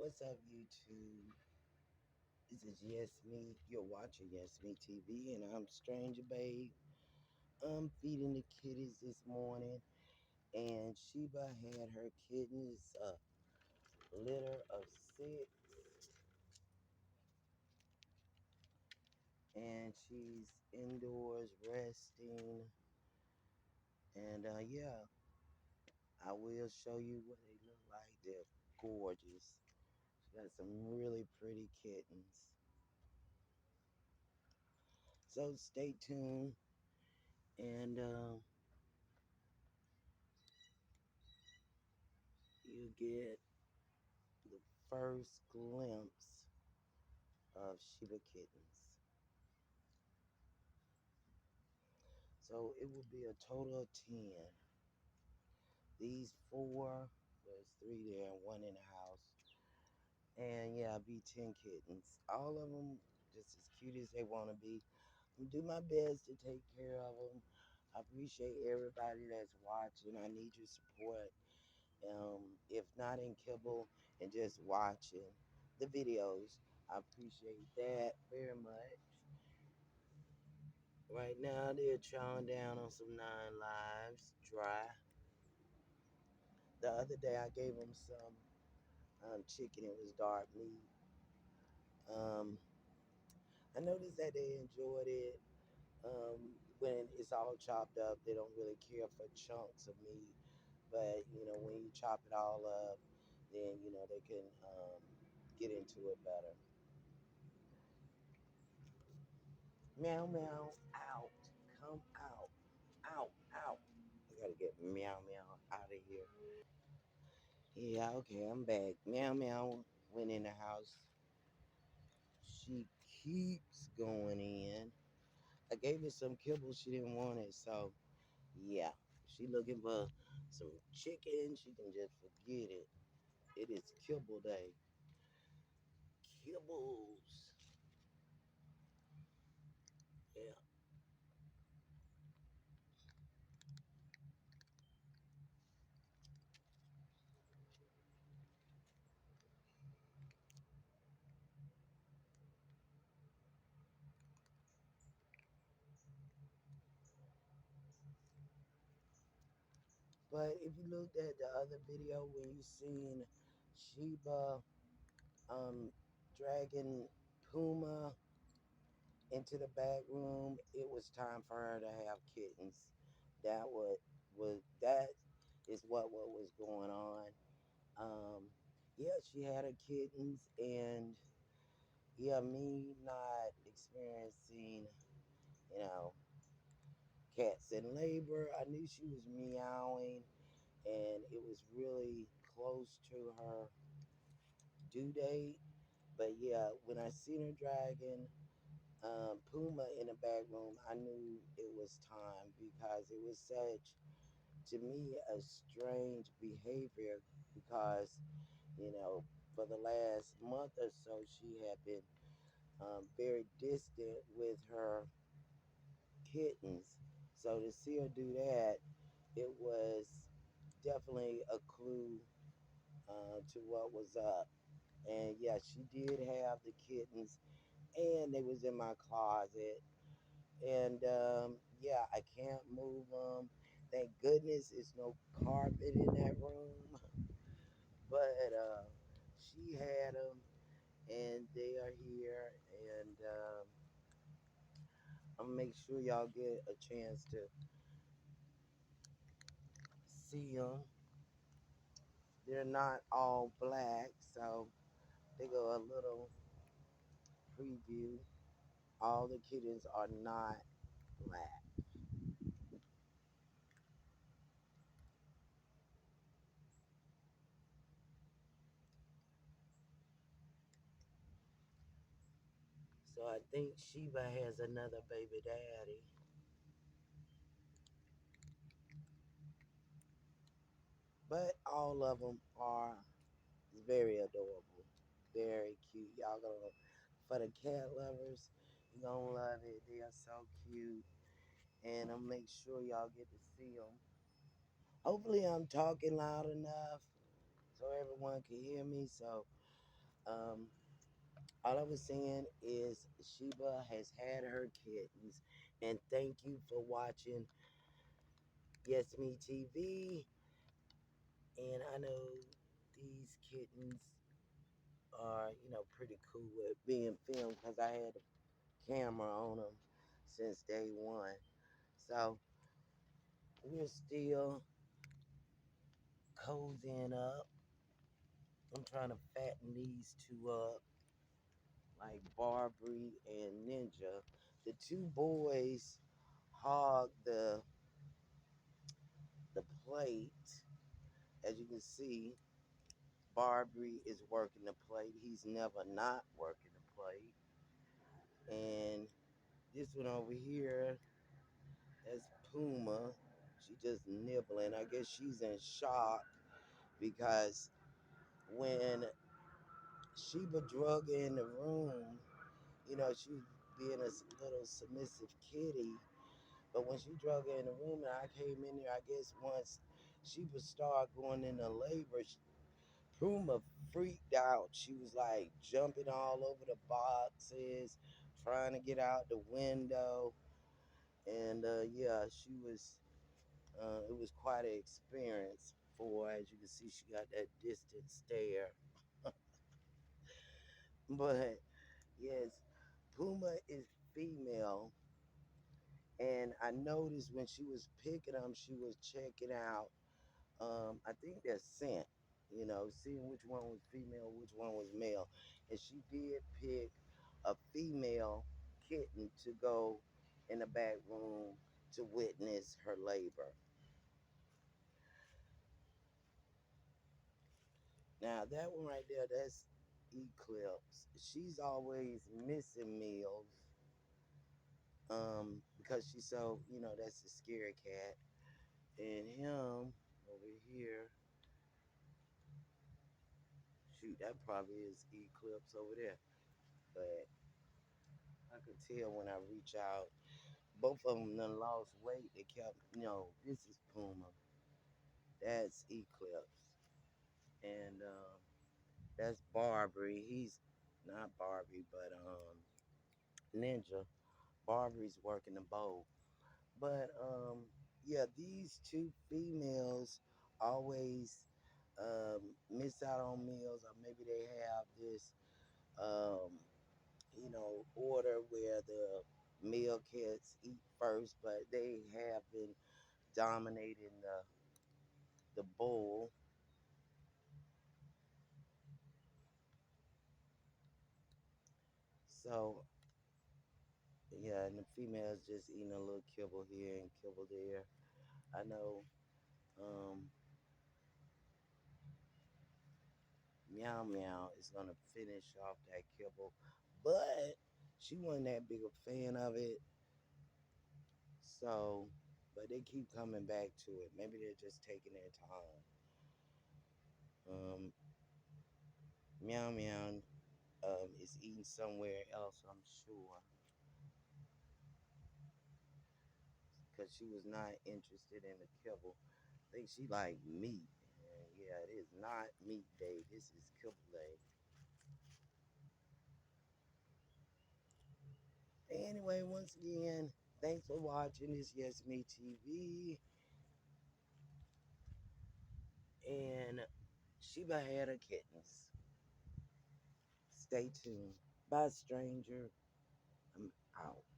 What's up, YouTube? This is Yes Me. You're watching Yes Me TV, and I'm Stranger Babe. I'm feeding the kitties this morning, and Sheba had her kittens a litter of six, and she's indoors resting. And yeah, I will show you what they look like. They're gorgeous. She got some really pretty kittens. So stay tuned, and you get the first glimpse of Shiba kittens. So it will be a total of 10. These four, there's three there and one in the house. And yeah, it'll be 10 kittens. All of them just as cute as they want to be. I'm do my best to take care of them. I appreciate everybody that's watching. I need your support. If not in kibble and just watching the videos, I appreciate that very much. Right now, they're chowing down on some 9 lives, dry. The other day, I gave them some chicken. It was dark meat. Um, I noticed that they enjoyed it. When it's all chopped up, they don't really care for chunks of meat. But when you chop it all up, then they can get into it better. Meow meow out, come out, out out. I gotta get meow meow out of here. Yeah, okay, I'm back. Meow Meow went in the house. She keeps going in. I gave her some kibble. She didn't want it. So, yeah, she looking for some chicken. She can just forget it. It is kibble day. Kibbles. Yeah. But if you looked at the other video when you seen Sheba dragging Puma into the back room, it was time for her to have kittens. That is what was going on. Um, yeah, she had her kittens, and yeah, me not experiencing, you know, cats in labor. I knew she was meowing, and it was really close to her due date. But yeah, when I seen her dragging Puma in the back room, I knew it was time because it was such, to me, a strange behavior because, you know, for the last month or so, she had been very distant with her kittens. So to see her do that, it was definitely a clue to what was up. And yeah, she did have the kittens, and they was in my closet. And yeah, I can't move them. Thank goodness it's no carpet in that room. But she had them, and they are here. And I'm gonna make sure y'all get a chance to see them. They're not all black, so they go a little preview. All the kittens are not black. So I think Sheba has another baby daddy. But all of them are very adorable. Very cute. Y'all gonna, for the cat lovers, you gonna love it. They are so cute. And I'll make sure y'all get to see them. Hopefully I'm talking loud enough so everyone can hear me. So Um, all I was saying is Sheba has had her kittens, and thank you for watching Yes Me TV. And I know these kittens are, pretty cool with being filmed because I had a camera on them since day one. So we're still cozying up. I'm trying to fatten these two up, like Barbary and Ninja. The two boys hog the plate. As you can see, Barbary is working the plate. He's never not working the plate. And this one over here, that's Puma. She just nibbling. I guess she's in shock because when Sheba drug her in the room, she was being a little submissive kitty. But when she drug her in the room and I came in there, I guess once Sheba started going into labor, Puma freaked out. She was like jumping all over the boxes, trying to get out the window. And yeah, she was. It was quite an experience for her. As you can see, she got that distant stare. But yes, Puma is female, and I noticed when she was picking them, she was checking out. I think their scent. Seeing which one was female, which one was male, and she did pick a female kitten to go in the back room to witness her labor. Now that one right there, that's Eclipse. She's always missing meals. Because she's so, that's a scary cat. And him over here, shoot, that probably is Eclipse over there. But I could tell when I reach out. Both of them done lost weight. They kept, this is Puma. That's Eclipse. And that's Barbary. He's not Barbie, but Ninja. Barbary's working the bow. But yeah, these two females always miss out on meals, or maybe they have this um, order where the male cats eat first, but they have been dominating the bowl. So yeah, and the females just eating a little kibble here and kibble there. I know Meow Meow is gonna finish off that kibble, but she wasn't that big a fan of it. So, but they keep coming back to it. Maybe they're just taking their time. Um, Meow Meow is eating somewhere else, I'm sure, because she was not interested in the kibble. I think she like meat. And yeah, it is not meat day. This is kibble day. Anyway, once again, thanks for watching this Yes Me TV. And Sheba had her kittens. Stay tuned. Bye, stranger. I'm out.